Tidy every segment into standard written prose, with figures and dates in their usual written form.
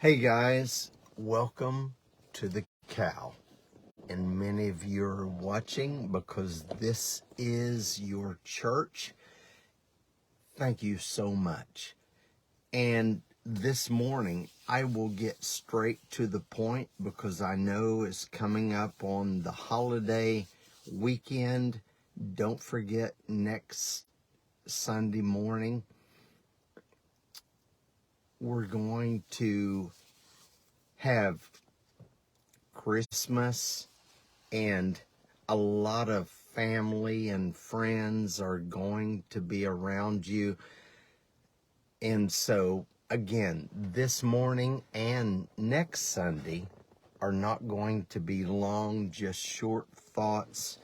Hey guys, welcome to the cow. And many of you are watching because this is your church. Thank you so much. And this morning, I will get straight to the point because I know it's coming up on the holiday weekend. Don't forget next Sunday morning, we're going to have Christmas, and a lot of family and friends are going to be around you. And so, again, this morning and next Sunday are not going to be long, just short thoughts.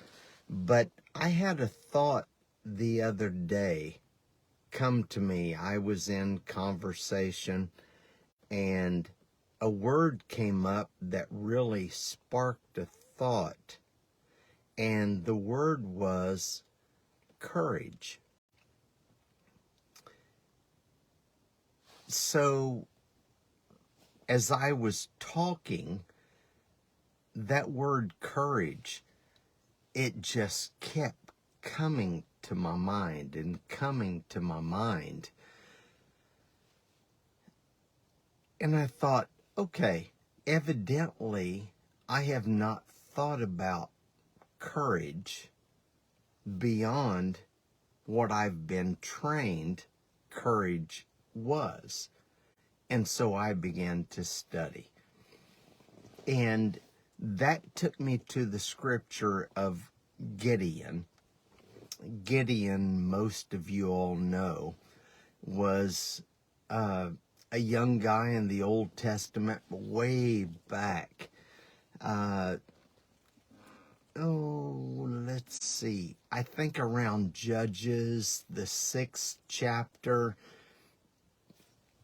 But I had a thought the other day come to me. I was in conversation and a word came up that really sparked a thought. And the word was courage. So as I was talking, that word courage, it just kept coming to my mind and coming to my mind. And I thought, okay, evidently I have not thought about courage beyond what I've been trained courage was. And so I began to study. And that took me to the scripture of Gideon. Gideon, most of you all know, was a young guy in the Old Testament way back. Let's see. I think around Judges, the 6th chapter,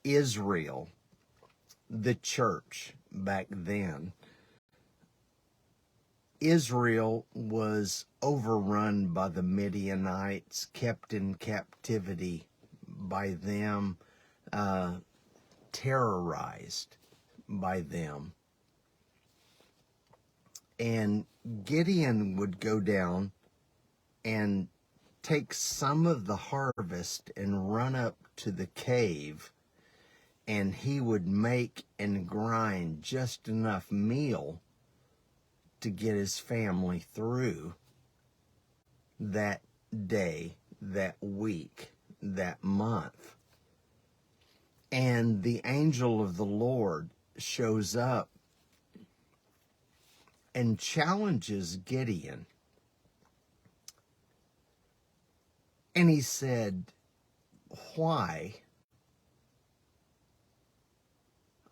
Israel, the church back then, Israel was overrun by the Midianites, kept in captivity by them, terrorized by them. And Gideon would go down and take some of the harvest and run up to the cave, and he would make and grind just enough meal to get his family through that day, that week, that month. And the angel of the Lord shows up and challenges Gideon. And he said, "Why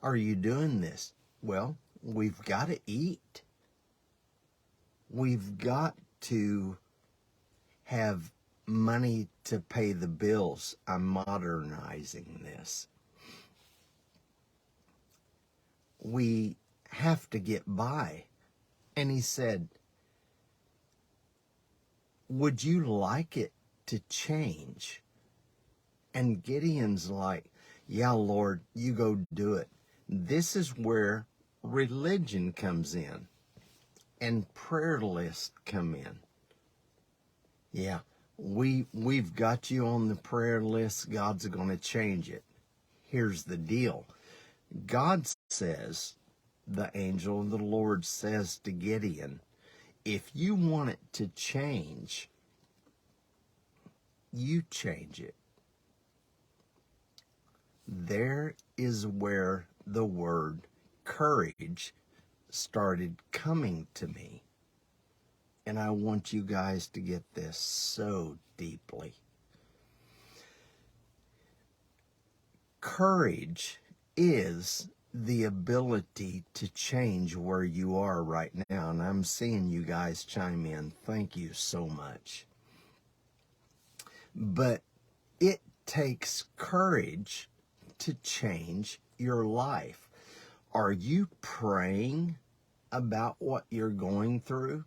are you doing this?" Well, we've got to eat. We've got to have money to pay the bills. I'm modernizing this. We have to get by. And he said, "Would you like it to change?" And Gideon's like, "Yeah, Lord, you go do it." This is where religion comes in and prayer lists come in. Yeah, we've got you on the prayer list. God's going to change it. Here's the deal. God says, the angel of the Lord says to Gideon, if you want it to change, you change it. There is where the word courage started coming to me. And I want you guys to get this so deeply. Courage is the ability to change where you are right now. And I'm seeing you guys chime in. Thank you so much. But it takes courage to change your life. Are you praying about what you're going through?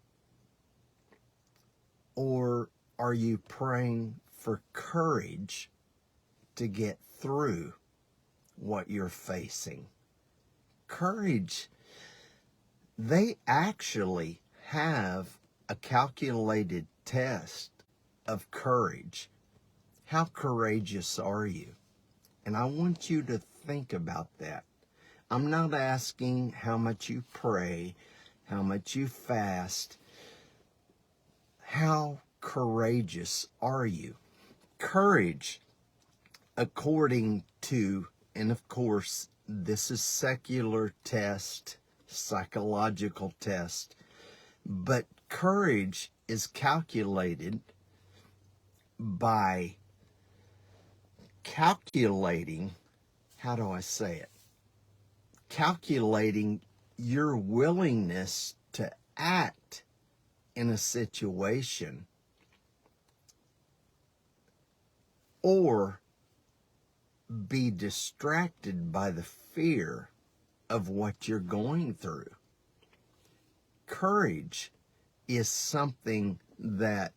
Or are you praying for courage to get through what you're facing? Courage, they actually have a calculated test of courage. How courageous are you? And I want you to think about that. I'm not asking how much you pray, how much you fast. How courageous are you? Courage, according to, and of course, this is secular test, psychological test, but courage is calculated by calculating, how do I say it? Calculating your willingness to act in a situation or be distracted by the fear of what you're going through. Courage is something that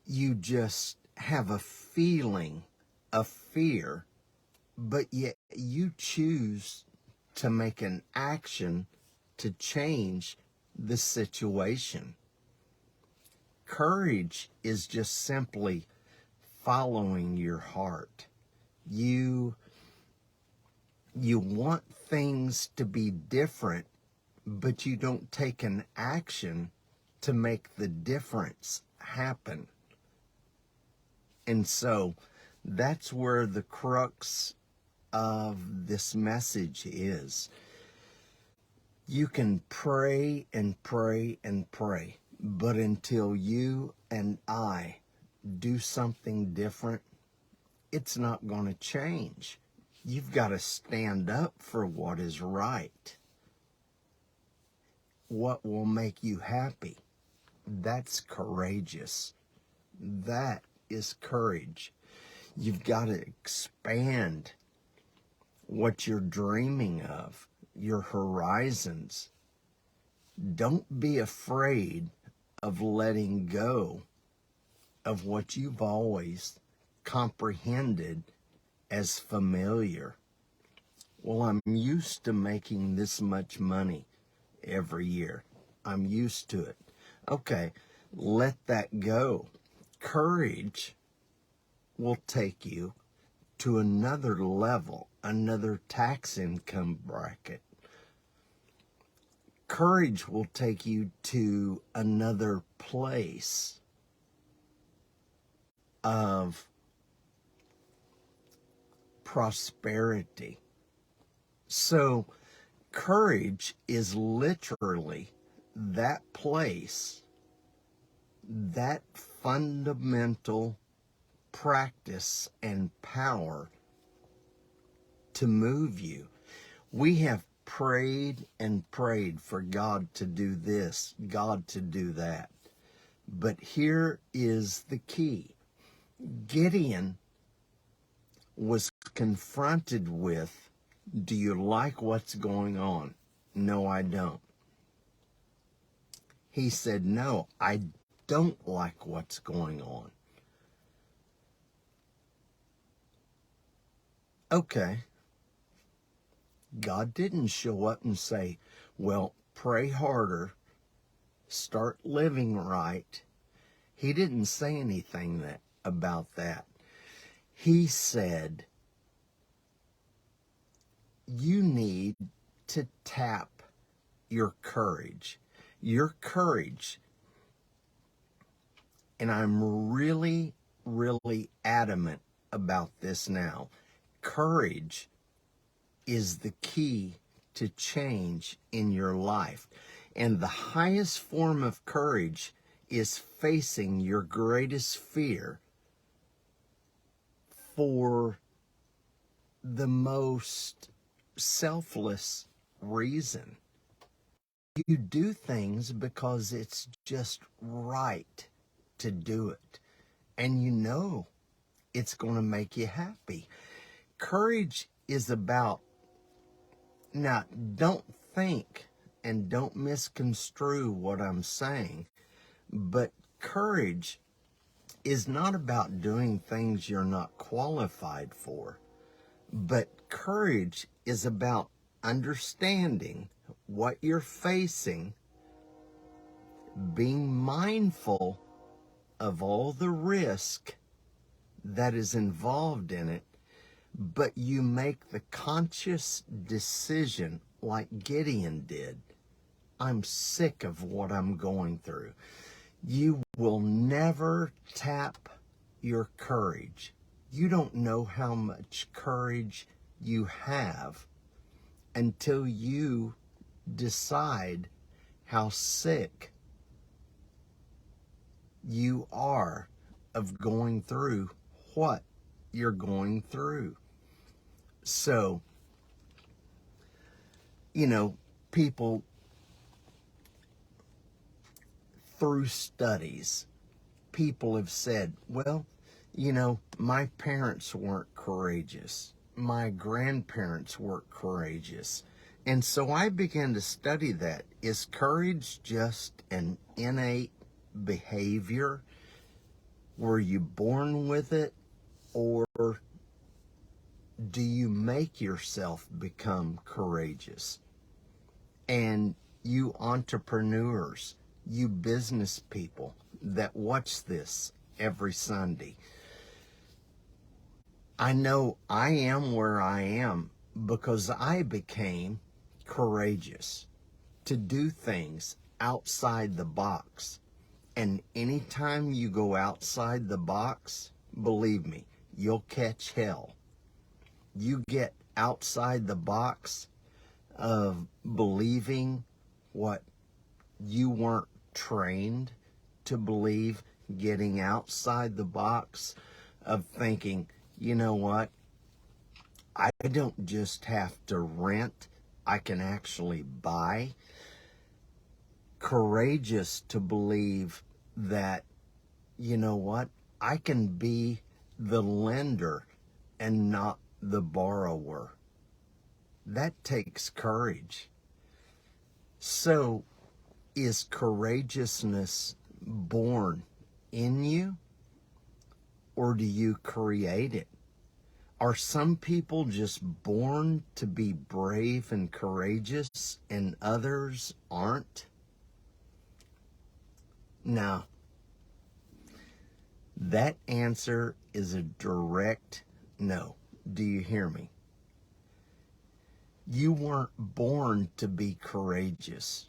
you just have a feeling of fear, but yet you choose to make an action to change the situation. Courage is just simply following your heart. You want things to be different, but you don't take an action to make the difference happen. And so that's where the crux of this message is. You can pray and pray and pray, but until you and I do something different, it's not going to change. You've got to stand up for what is right. What will make you happy? That's courageous. That is courage. You've got to expand what you're dreaming of, your horizons. Don't be afraid of letting go of what you've always comprehended as familiar. Well, I'm used to making this much money every year. I'm used to it. Okay, let that go. Courage will take you to another level, another tax income bracket. Courage will take you to another place of prosperity. So courage is literally that place, that fundamental practice and power to move you. We have prayed and prayed for God to do this, God to do that. But here is the key. Gideon was confronted with, do you like what's going on? No, I don't. He said, no, I don't like what's going on. Okay. God didn't show up and say, well, pray harder, start living right. He didn't say anything about that. He said, you need to tap your courage. Your courage, and I'm really, really adamant about this now. Courage is the key to change in your life. And the highest form of courage is facing your greatest fear for the most selfless reason. You do things because it's just right to do it. And you know it's going to make you happy. Courage is about, now don't think and don't misconstrue what I'm saying, but courage is not about doing things you're not qualified for, but courage is about understanding what you're facing, being mindful of all the risk that is involved in it, but you make the conscious decision like Gideon did. I'm sick of what I'm going through. You will never tap your courage. You don't know how much courage you have until you decide how sick you are of going through what you're going through. So, people through studies, people have said, well, my parents weren't courageous. My grandparents weren't courageous. And so I began to study that. Is courage just an innate behavior? Were you born with it? Or do you make yourself become courageous? And you entrepreneurs, you business people that watch this every Sunday, I know I am where I am because I became courageous to do things outside the box. And anytime you go outside the box, believe me, you'll catch hell. You get outside the box of believing what you weren't trained to believe, getting outside the box of thinking, you know what, I don't just have to rent, I can actually buy. Courageous to believe that, you know what, I can be the lender and not the borrower. That takes courage. So, is courageousness born in you, or do you create it? Are some people just born to be brave and courageous and others aren't? Now, that answer is a direct no. Do you hear me? You weren't born to be courageous.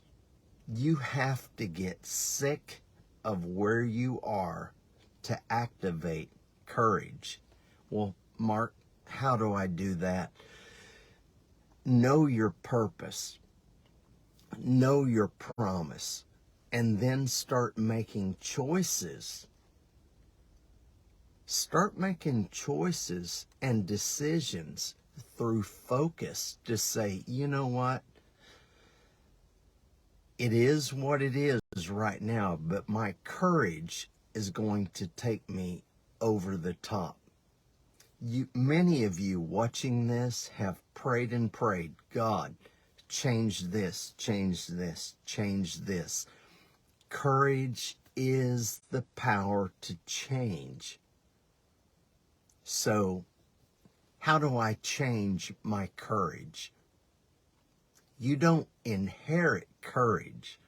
You have to get sick of where you are to activate courage. Well, Mark, how do I do that? Know your purpose. Know your promise. And then start making choices. Start making choices and decisions through focus to say, you know what? It is what it is right now, but my courage is going to take me over the top. Many of you watching this have prayed and prayed, God, change this, change this, change this. Courage is the power to change. So, how do I change my courage? You don't inherit courage.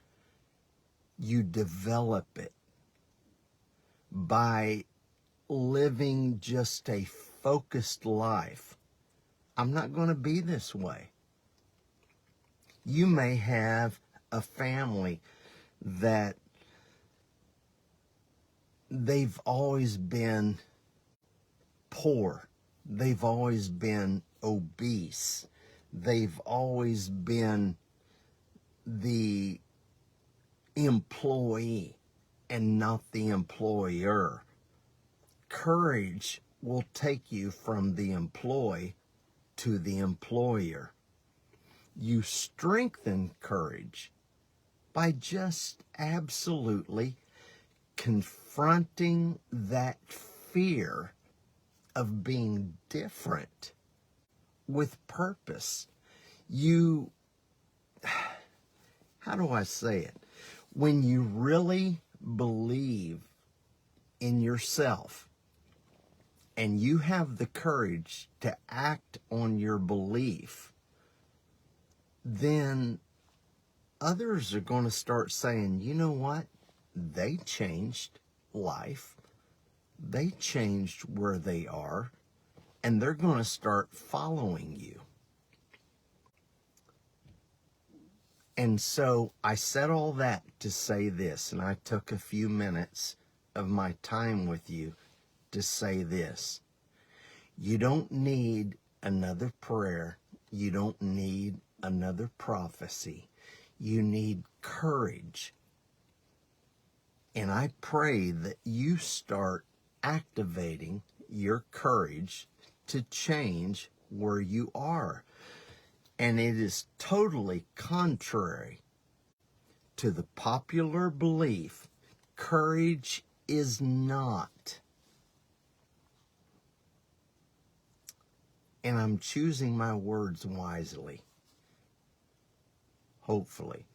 You develop it by living just a focused life. I'm not going to be this way. You may have a family that they've always been poor. They've always been obese. They've always been the employee and not the employer. Courage will take you from the employee to the employer. You strengthen courage by just absolutely confronting that fear of being different with purpose. How do I say it? When you really believe in yourself and you have the courage to act on your belief, then others are going to start saying, you know what? They changed life. They changed where they are, and they're going to start following you. And so I said all that to say this, and I took a few minutes of my time with you to say this. You don't need another prayer. You don't need another prophecy. You need courage. And I pray that you start activating your courage to change where you are. And it is totally contrary to the popular belief. Courage is not. And I'm choosing my words wisely, hopefully.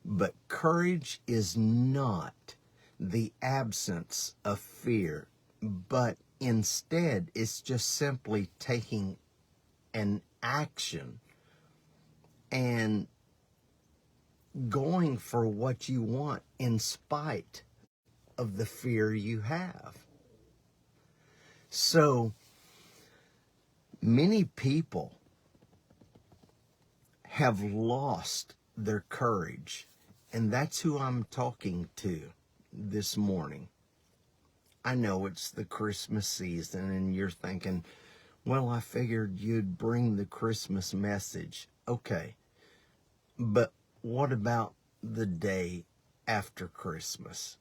But courage is not the absence of fear, but instead it's just simply taking an action and going for what you want in spite of the fear you have. So many people have lost their courage, and that's who I'm talking to this morning. I know it's the Christmas season, and you're thinking, well, I figured you'd bring the Christmas message. Okay, but what about the day after Christmas?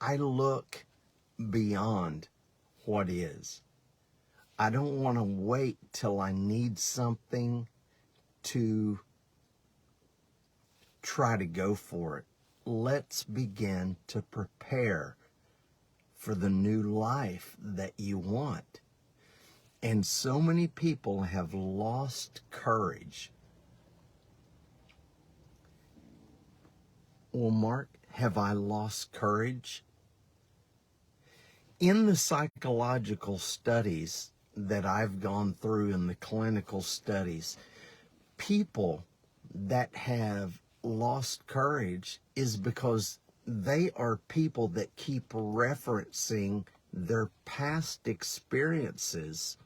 I look beyond what is. I don't want to wait till I need something to try to go for it. Let's begin to prepare for the new life that you want. And so many people have lost courage. Well, Mark, have I lost courage? In the psychological studies that I've gone through, in the clinical studies, people that have lost courage is because they are people that keep referencing their past experiences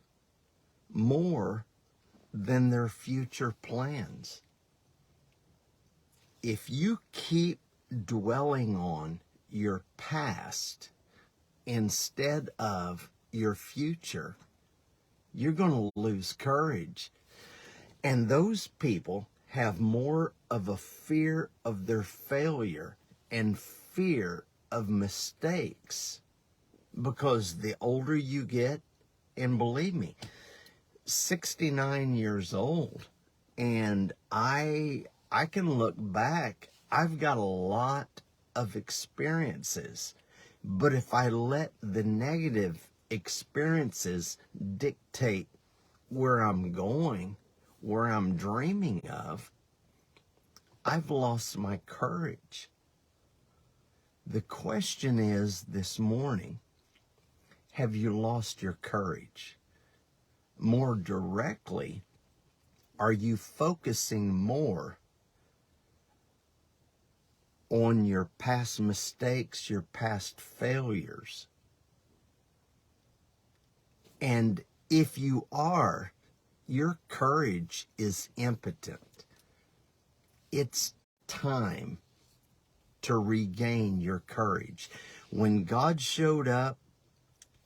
more than their future plans. If you keep dwelling on your past instead of your future, you're going to lose courage. And those people have more of a fear of their failure and fear of mistakes, because the older you get, and believe me, 69 years old, and I can look back. I've got a lot of experiences, but if I let the negative experiences dictate where I'm going, where I'm dreaming of, I've lost my courage. The question is this morning, have you lost your courage? More directly, are you focusing more on your past mistakes, your past failures? And if you are, your courage is impotent. It's time to regain your courage. When God showed up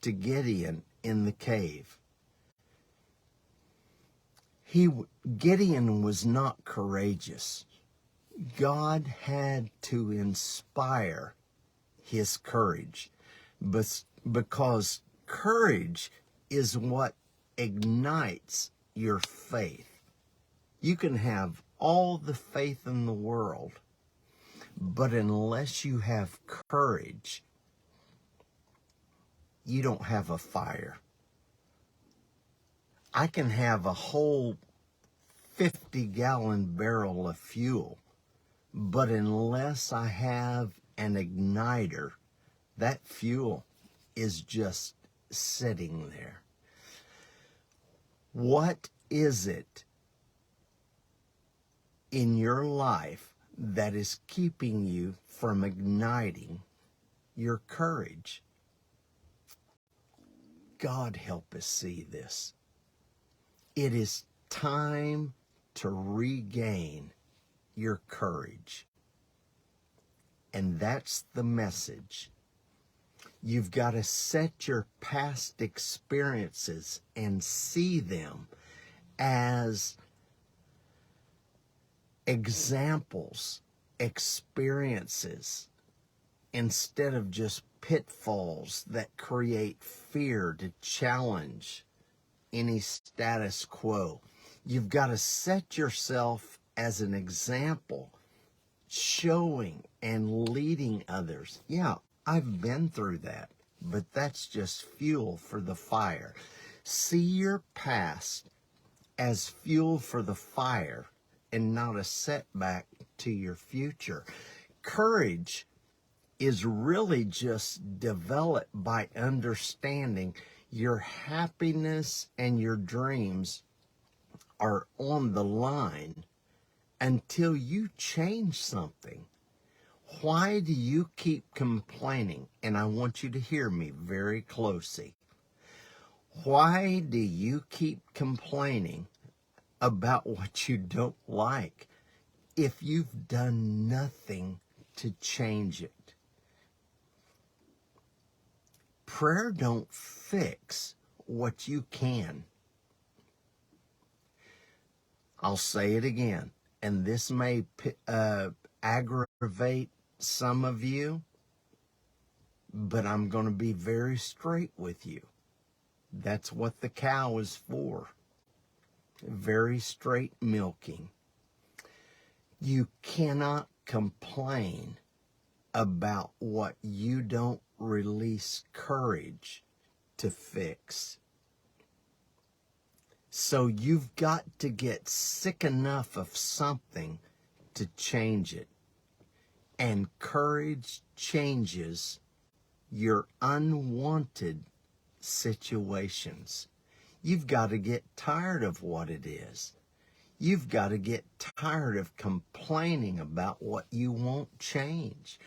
to Gideon in the cave, Gideon was not courageous. God had to inspire his courage, because courage is what ignites your faith. You can have all the faith in the world, but unless you have courage, you don't have a fire. I can have a whole 50-gallon barrel of fuel, but unless I have an igniter, that fuel is just sitting there. What is it in your life that is keeping you from igniting your courage? God help us see this. It is time to regain your courage. And that's the message. You've got to set your past experiences and see them as examples, experiences, instead of just pitfalls that create fear to challenge any status quo. You've got to set yourself as an example, showing and leading others. Yeah, I've been through that, but that's just fuel for the fire. See your past as fuel for the fire and not a setback to your future. Courage is really just developed by understanding your happiness and your dreams are on the line until you change something. Why do you keep complaining? And I want you to hear me very closely. Why do you keep complaining about what you don't like if you've done nothing to change it? Prayer don't fix what you can. I'll say it again, and this may aggravate some of you, but I'm going to be very straight with you. That's what the cow is for. Very straight milking. You cannot complain about what you don't release courage to fix. So you've got to get sick enough of something to change it. And courage changes your unwanted situations. You've got to get tired of what it is. You've got to get tired of complaining about what you won't change.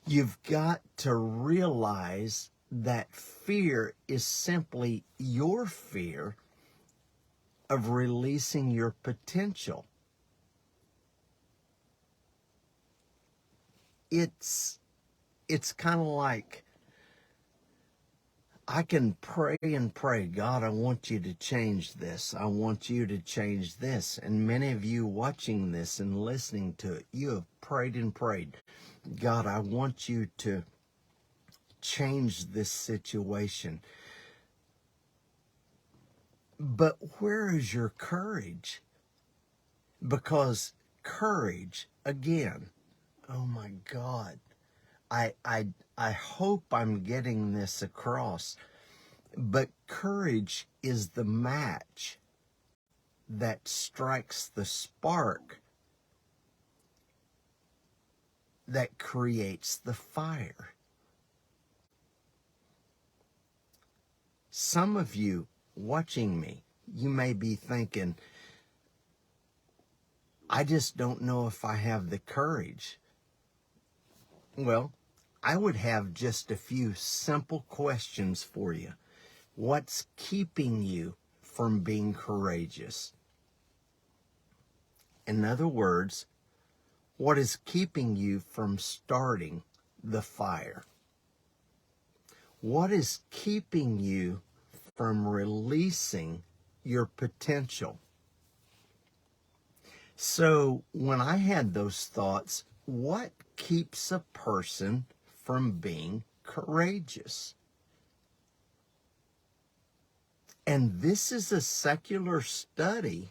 You've got to realize that fear is simply your fear of releasing your potential. It's kind of like I can pray and pray, God, I want you to change this. I want you to change this. And many of you watching this and listening to it, you have prayed and prayed. God, I want you to change this situation. But where is your courage? Because courage, again, oh my God, I hope I'm getting this across, but courage is the match that strikes the spark that creates the fire. Some of you watching me, you may be thinking, I just don't know if I have the courage. Well, I would have just a few simple questions for you. What's keeping you from being courageous? In other words, what is keeping you from starting the fire? What is keeping you from releasing your potential? So when I had those thoughts, what keeps a person from being courageous? And this is a secular study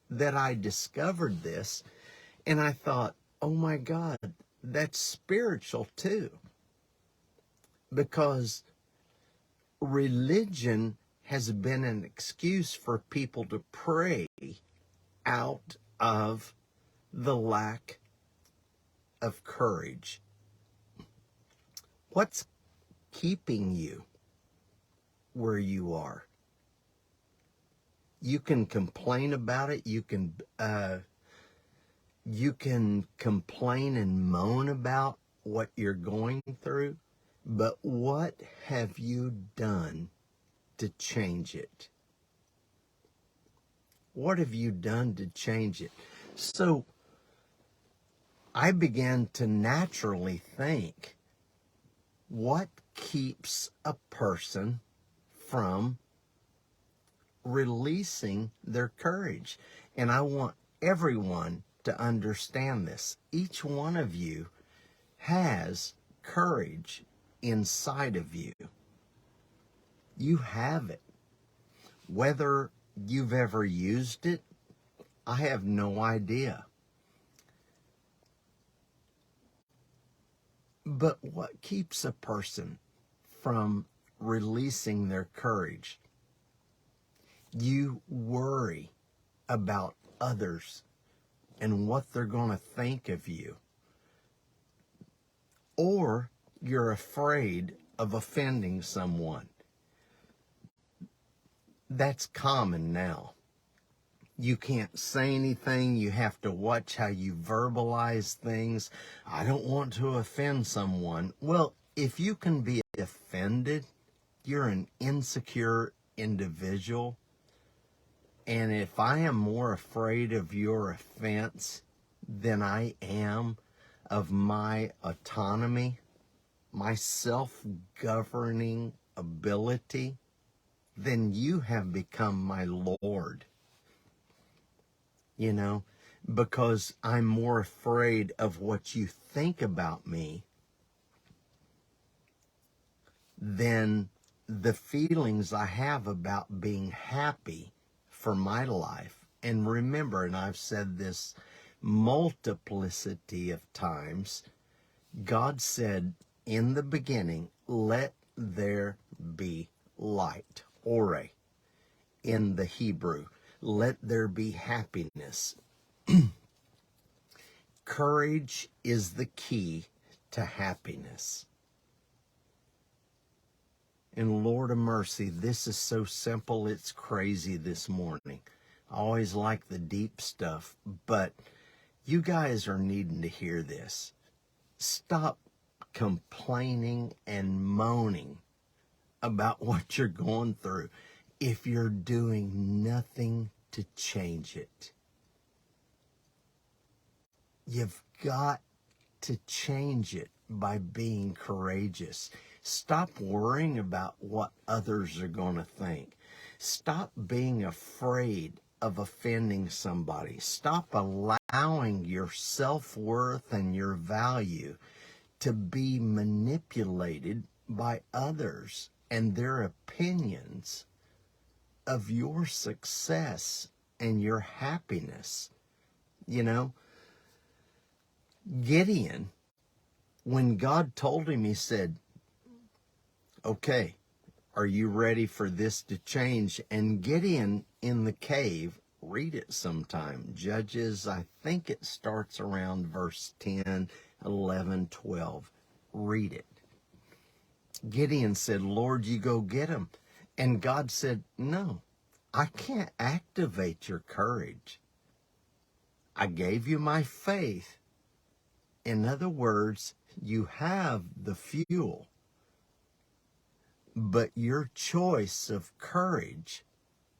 that I discovered this, and I thought, oh my God, that's spiritual too. Because religion has been an excuse for people to pray out of the lack of courage. What's keeping you where you are? You can complain about it. You can complain and moan about what you're going through, but what have you done to change it? What have you done to change it? So I began to naturally think, what keeps a person from releasing their courage? And I want everyone to understand this. Each one of you has courage inside of you. You have it. Whether you've ever used it, I have no idea. But what keeps a person from releasing their courage? You worry about others and what they're going to think of you. Or you're afraid of offending someone. That's common now. You can't say anything. You have to watch how you verbalize things. I don't want to offend someone. Well, if you can be offended, you're an insecure individual. And if I am more afraid of your offense than I am of my autonomy, my self-governing ability, then you have become my Lord. You know, because I'm more afraid of what you think about me than the feelings I have about being happy for my life. And remember, and I've said this multiplicity of times, God said in the beginning, let there be light, ore, in the Hebrew. Let there be happiness. Courage is the key to happiness. And Lord of mercy, this is so simple, it's crazy this morning. I always like the deep stuff, but you guys are needing to hear this. Stop complaining and moaning about what you're going through if you're doing nothing to change it. You've got to change it by being courageous. Stop worrying about what others are going to think. Stop being afraid of offending somebody. Stop allowing your self-worth and your value to be manipulated by others and their opinions of your success and your happiness. You know, Gideon, when God told him, he said, okay, are you ready for this to change? And Gideon in the cave, read it sometime. Judges, I think it starts around verse 10, 11, 12. Read it. Gideon said, Lord, you go get him. And God said, no, I can't activate your courage. I gave you my faith. In other words, you have the fuel. But your choice of courage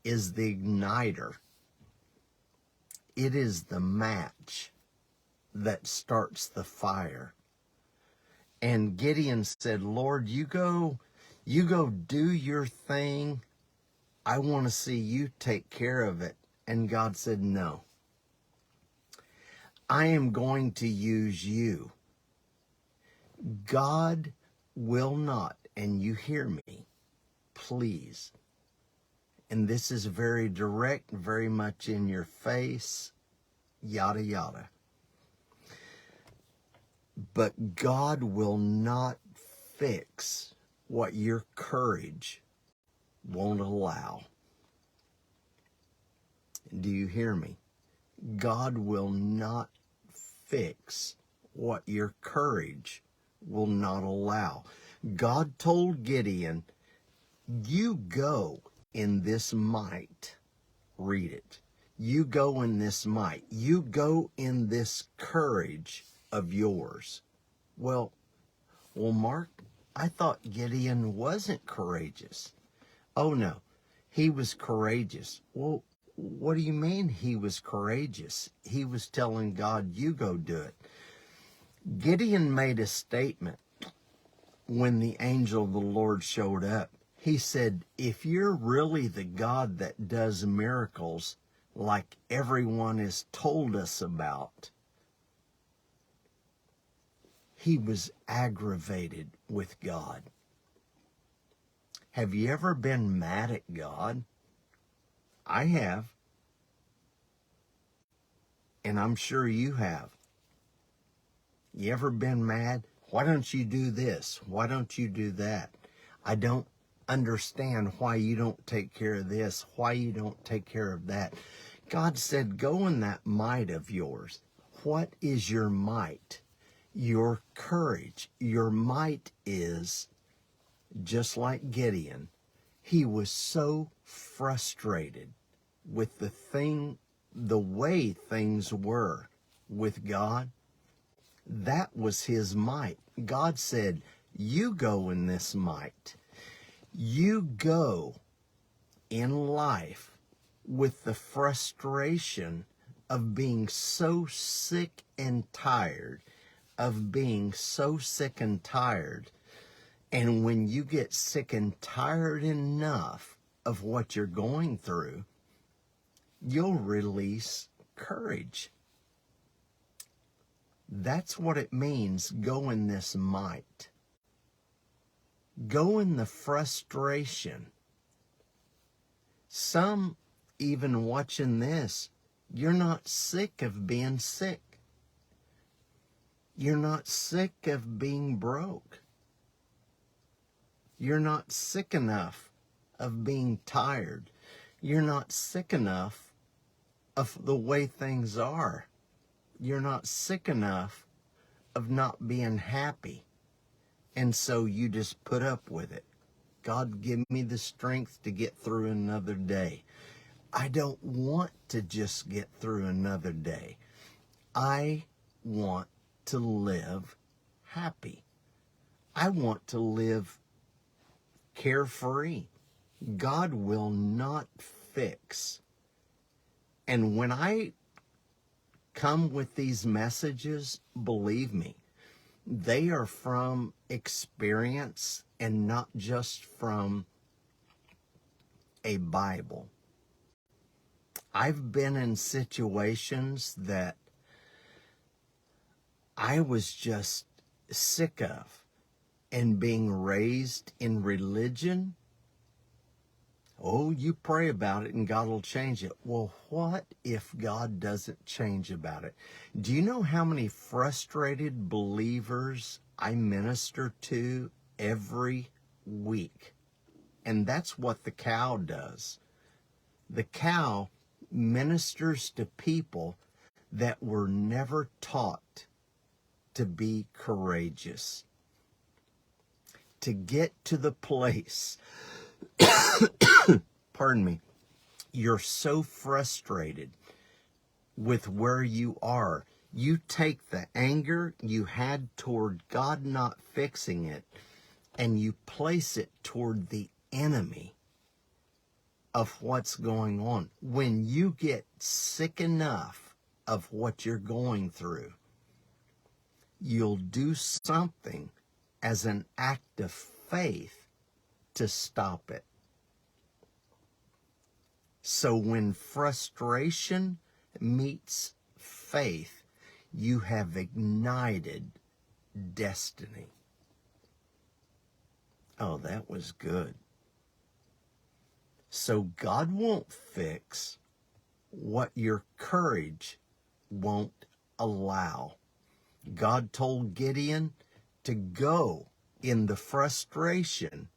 is the igniter. It is the match that starts the fire. And Gideon said, Lord, you go do your thing. I want to see you take care of it. And God said, no. I am going to use you. God will not, and you hear me, please. And this is very direct, very much in your face, yada, yada. But God will not fix what your courage won't allow. Do you hear me? God will not fix what your courage will not allow. God told Gideon, you go in this might. read it. You go in this might. You go in this courage of yours. Well, Mark, I thought Gideon wasn't courageous. Oh, no, he was courageous. Well, what do you mean he was courageous? He was telling God, you go do it. Gideon made a statement when the angel of the Lord showed up. He said, if you're really the God that does miracles like everyone has told us about, he was aggravated with God. Have you ever been mad at God? I have. And I'm sure you have. You ever been mad? Why don't you do this? Why don't you do that? I don't understand why you don't take care of this, why you don't take care of that. God said, go in that might of yours. What is your might? Your courage. Your might is, just like Gideon, he was so frustrated with the way things were with God. That was his might. God said, you go in this might. You go in life with the frustration of being so sick and tired, of being so sick and tired. And when you get sick and tired enough of what you're going through, you'll release courage. That's what it means, go in this might. Go in the frustration. Some, even watching this, you're not sick of being sick. You're not sick of being broke. You're not sick enough of being tired. You're not sick enough of the way things are. You're not sick enough of not being happy. And so you just put up with it. God, give me the strength to get through another day. I don't want to just get through another day. I want to live happy. I want to live carefree. God will not fix. And when I come with these messages, believe me, they are from experience and not just from a Bible. I've been in situations that I was just sick of, and being raised in religion. Oh, you pray about it and God will change it. Well, what if God doesn't change about it? Do you know how many frustrated believers I minister to every week? And that's what the cow does. The cow ministers to people that were never taught to be courageous. To get to the place pardon me, you're so frustrated with where you are. You take the anger you had toward God not fixing it, and you place it toward the enemy of what's going on. When you get sick enough of what you're going through, you'll do something as an act of faith to stop it. So when frustration meets faith, you have ignited destiny. Oh, that was good. So God won't fix what your courage won't allow. God told Gideon to go in the frustration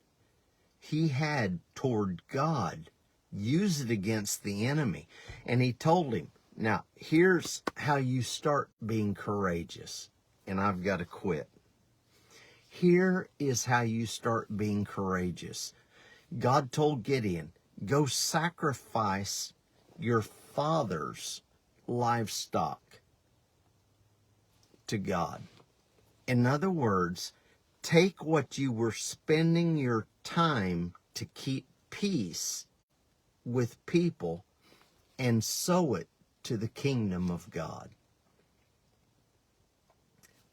he had toward God, use it against the enemy. And he told him, now, here's how you start being courageous. And I've got to quit. Here is how you start being courageous. God told Gideon, go sacrifice your father's livestock to God. In other words, take what you were spending your time to keep peace with people and sow it to the kingdom of God.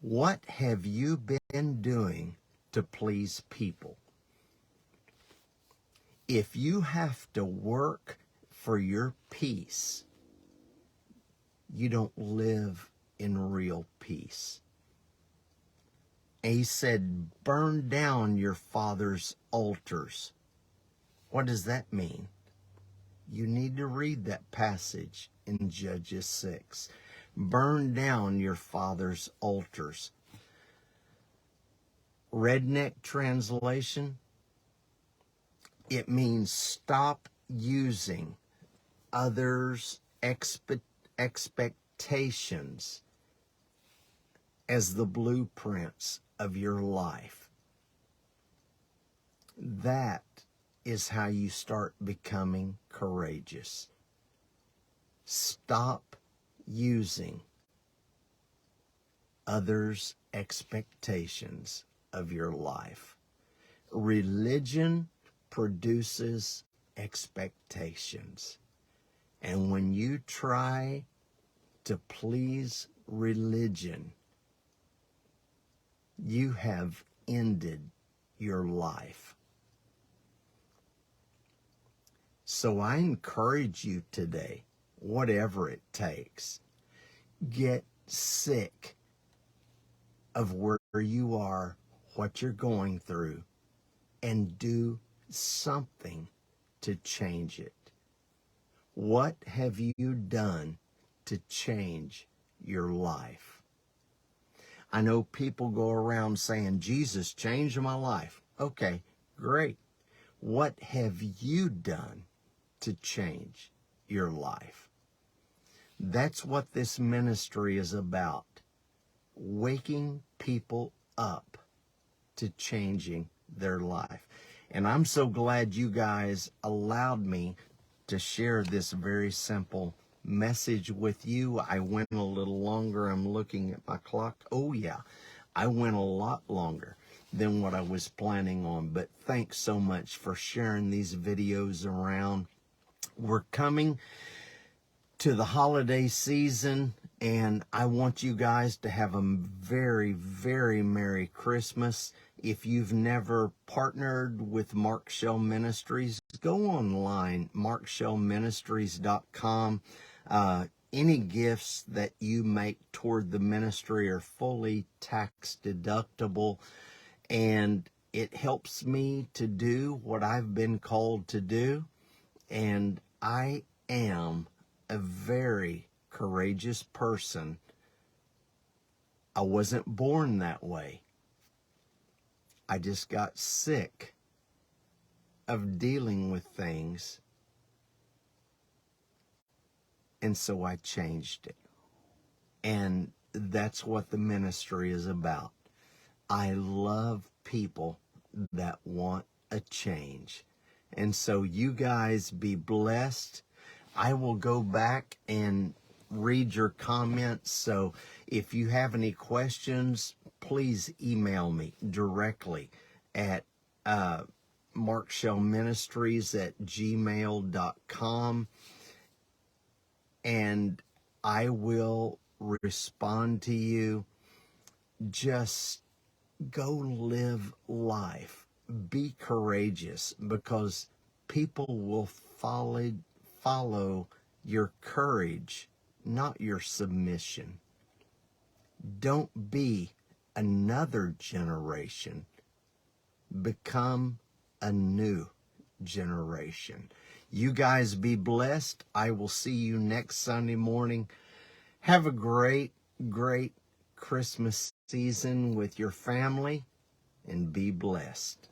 What have you been doing to please people? If you have to work for your peace, you don't live in real peace. And he said, burn down your father's altars. What does that mean? You need to read that passage in Judges 6. Burn down your father's altars. Redneck translation, it means stop using others' expectations as the blueprints of your life. That is how you start becoming courageous. Stop using others' expectations of your life. Religion produces expectations. And when you try to please religion, you have ended your life. So I encourage you today, whatever it takes, get sick of where you are, what you're going through, and do something to change it. What have you done to change your life? I know people go around saying, Jesus changed my life. Okay, great. What have you done to change your life? That's what this ministry is about. Waking people up to changing their life. And I'm so glad you guys allowed me to share this very simple message with you. I went a little longer. I'm looking at my clock. Oh yeah, I went a lot longer than what I was planning on. But thanks so much for sharing these videos around. We're coming to the holiday season, and I want you guys to have a very, very Merry Christmas. If you've never partnered with Mark Shell Ministries, go online, markshellministries.com. Any gifts that you make toward the ministry are fully tax deductible, and it helps me to do what I've been called to do. And I am a very courageous person. I wasn't born that way. I just got sick of dealing with things, and so I changed it. And that's what the ministry is about. I love people that want a change. And so you guys be blessed. I will go back and read your comments. So if you have any questions, please email me directly at markshellministries@gmail.com, and I will respond to you. Just go live life. Be courageous, because people will follow your courage, not your submission. Don't be another generation. Become a new generation. You guys be blessed. I will see you next Sunday morning. Have a great, great Christmas season with your family, and be blessed.